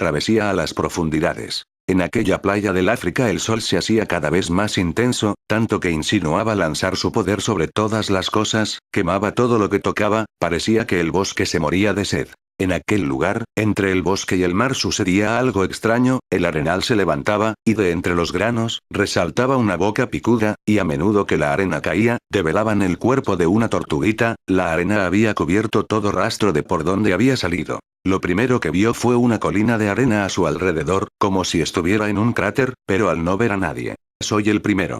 travesía a las profundidades. En aquella playa del África el sol se hacía cada vez más intenso, tanto que insinuaba lanzar su poder sobre todas las cosas, quemaba todo lo que tocaba, parecía que el bosque se moría de sed. En aquel lugar, entre el bosque y el mar sucedía algo extraño, el arenal se levantaba, y de entre los granos, resaltaba una boca picuda, y a menudo que la arena caía, develaban el cuerpo de una tortuguita, la arena había cubierto todo rastro de por dónde había salido. Lo primero que vio fue una colina de arena a su alrededor, como si estuviera en un cráter, pero al no ver a nadie. «Soy el primero»,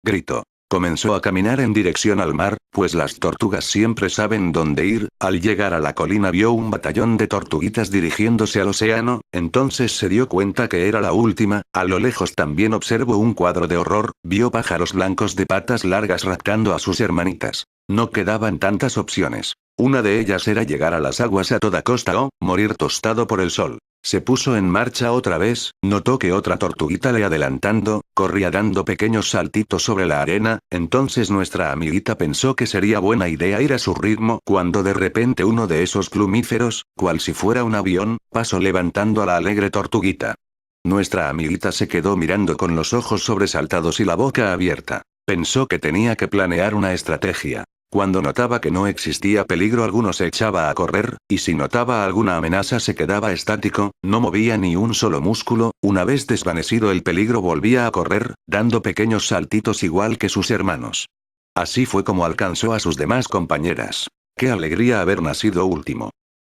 gritó. Comenzó a caminar en dirección al mar, pues las tortugas siempre saben dónde ir. Al llegar a la colina vio un batallón de tortuguitas dirigiéndose al océano, entonces se dio cuenta que era la última. A lo lejos también observó un cuadro de horror, vio pájaros blancos de patas largas raptando a sus hermanitas. No quedaban tantas opciones. Una de ellas era llegar a las aguas a toda costa o morir tostado por el sol. Se puso en marcha otra vez, notó que otra tortuguita le adelantando, corría dando pequeños saltitos sobre la arena, entonces nuestra amiguita pensó que sería buena idea ir a su ritmo cuando de repente uno de esos plumíferos, cual si fuera un avión, pasó levantando a la alegre tortuguita. Nuestra amiguita se quedó mirando con los ojos sobresaltados y la boca abierta. Pensó que tenía que planear una estrategia. Cuando notaba que no existía peligro alguno se echaba a correr, y si notaba alguna amenaza se quedaba estático, no movía ni un solo músculo. Una vez desvanecido el peligro volvía a correr, dando pequeños saltitos igual que sus hermanos. Así fue como alcanzó a sus demás compañeras. ¡Qué alegría haber nacido último!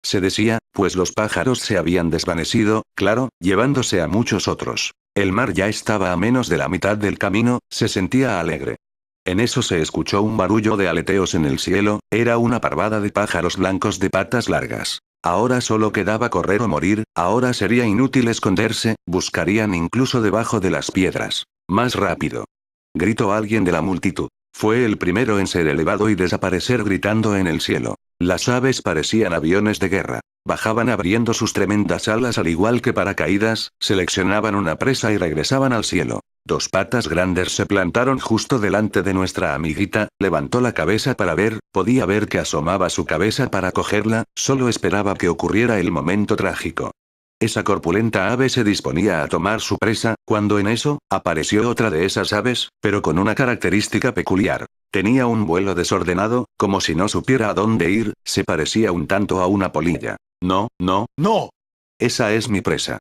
Se decía, pues los pájaros se habían desvanecido, claro, llevándose a muchos otros. El mar ya estaba a menos de la mitad del camino, se sentía alegre. En eso se escuchó un barullo de aleteos en el cielo, era una parvada de pájaros blancos de patas largas. Ahora solo quedaba correr o morir, ahora sería inútil esconderse, buscarían incluso debajo de las piedras. ¡Más rápido!, gritó alguien de la multitud. Fue el primero en ser elevado y desaparecer gritando en el cielo. Las aves parecían aviones de guerra. Bajaban abriendo sus tremendas alas al igual que paracaídas, seleccionaban una presa y regresaban al cielo. Dos patas grandes se plantaron justo delante de nuestra amiguita, levantó la cabeza para ver, podía ver que asomaba su cabeza para cogerla, solo esperaba que ocurriera el momento trágico. Esa corpulenta ave se disponía a tomar su presa, cuando en eso, apareció otra de esas aves, pero con una característica peculiar. Tenía un vuelo desordenado, como si no supiera a dónde ir, se parecía un tanto a una polilla. «No, no, no. Esa es mi presa»,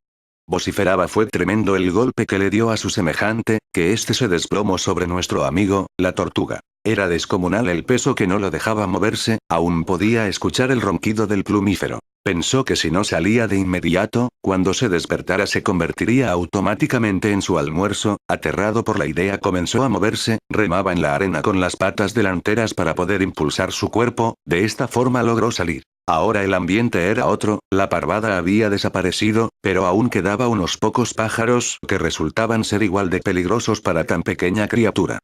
vociferaba. Fue tremendo el golpe que le dio a su semejante, que éste se desplomó sobre nuestro amigo, la tortuga. Era descomunal el peso que no lo dejaba moverse, aún podía escuchar el ronquido del plumífero. Pensó que si no salía de inmediato, cuando se despertara se convertiría automáticamente en su almuerzo. Aterrado por la idea comenzó a moverse, remaba en la arena con las patas delanteras para poder impulsar su cuerpo, de esta forma logró salir. Ahora el ambiente era otro, la parvada había desaparecido, pero aún quedaba unos pocos pájaros que resultaban ser igual de peligrosos para tan pequeña criatura.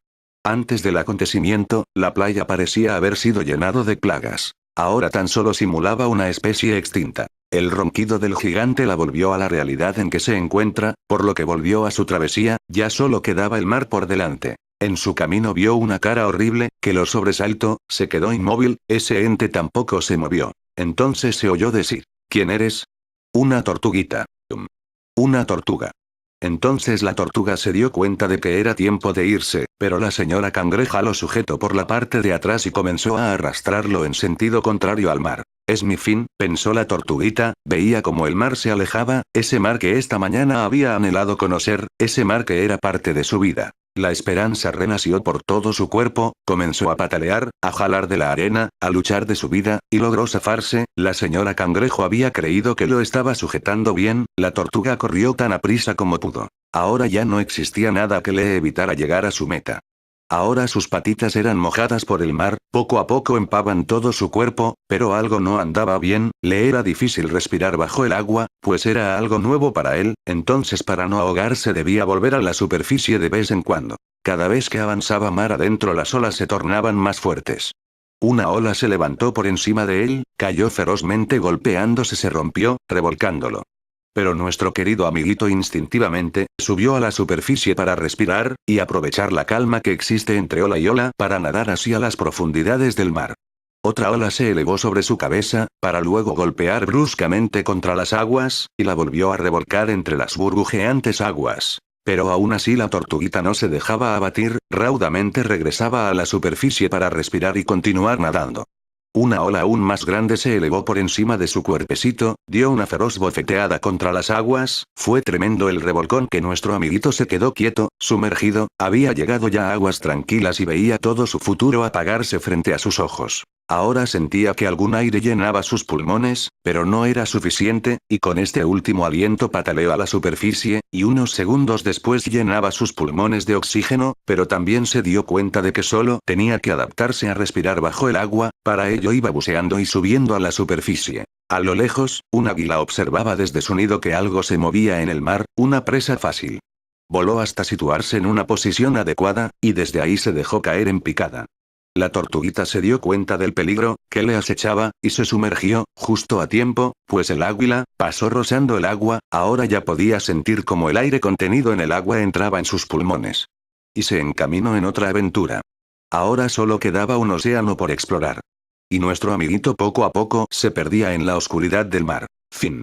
Antes del acontecimiento, la playa parecía haber sido llenado de plagas. Ahora tan solo simulaba una especie extinta. El ronquido del gigante la volvió a la realidad en que se encuentra, por lo que volvió a su travesía, ya solo quedaba el mar por delante. En su camino vio una cara horrible, que lo sobresaltó, se quedó inmóvil, ese ente tampoco se movió. Entonces se oyó decir: «¿Quién eres?» «Una tortuguita». «Una tortuga». Entonces la tortuga se dio cuenta de que era tiempo de irse, pero la señora cangreja lo sujetó por la parte de atrás y comenzó a arrastrarlo en sentido contrario al mar. «Es mi fin», pensó la tortuguita, veía como el mar se alejaba, ese mar que esta mañana había anhelado conocer, ese mar que era parte de su vida. La esperanza renació por todo su cuerpo, comenzó a patalear, a jalar de la arena, a luchar de su vida, y logró zafarse. La señora cangrejo había creído que lo estaba sujetando bien, la tortuga corrió tan aprisa como pudo. Ahora ya no existía nada que le evitara llegar a su meta. Ahora sus patitas eran mojadas por el mar, poco a poco empapaban todo su cuerpo, pero algo no andaba bien, le era difícil respirar bajo el agua, pues era algo nuevo para él, entonces para no ahogarse debía volver a la superficie de vez en cuando. Cada vez que avanzaba mar adentro las olas se tornaban más fuertes. Una ola se levantó por encima de él, cayó ferozmente golpeándose, se rompió, revolcándolo. Pero nuestro querido amiguito instintivamente, subió a la superficie para respirar, y aprovechar la calma que existe entre ola y ola para nadar hacia las profundidades del mar. Otra ola se elevó sobre su cabeza, para luego golpear bruscamente contra las aguas, y la volvió a revolcar entre las burbujeantes aguas. Pero aún así la tortuguita no se dejaba abatir, raudamente regresaba a la superficie para respirar y continuar nadando. Una ola aún más grande se elevó por encima de su cuerpecito, dio una feroz bofeteada contra las aguas, fue tremendo el revolcón que nuestro amiguito se quedó quieto, sumergido, había llegado ya a aguas tranquilas y veía todo su futuro apagarse frente a sus ojos. Ahora sentía que algún aire llenaba sus pulmones, pero no era suficiente, y con este último aliento pataleó a la superficie, y unos segundos después llenaba sus pulmones de oxígeno, pero también se dio cuenta de que solo tenía que adaptarse a respirar bajo el agua, para ello iba buceando y subiendo a la superficie. A lo lejos, un águila observaba desde su nido que algo se movía en el mar, una presa fácil. Voló hasta situarse en una posición adecuada, y desde ahí se dejó caer en picada. La tortuguita se dio cuenta del peligro que le acechaba, y se sumergió, justo a tiempo, pues el águila pasó rozando el agua, ahora ya podía sentir cómo el aire contenido en el agua entraba en sus pulmones. Y se encaminó en otra aventura. Ahora solo quedaba un océano por explorar. Y nuestro amiguito poco a poco se perdía en la oscuridad del mar. Fin.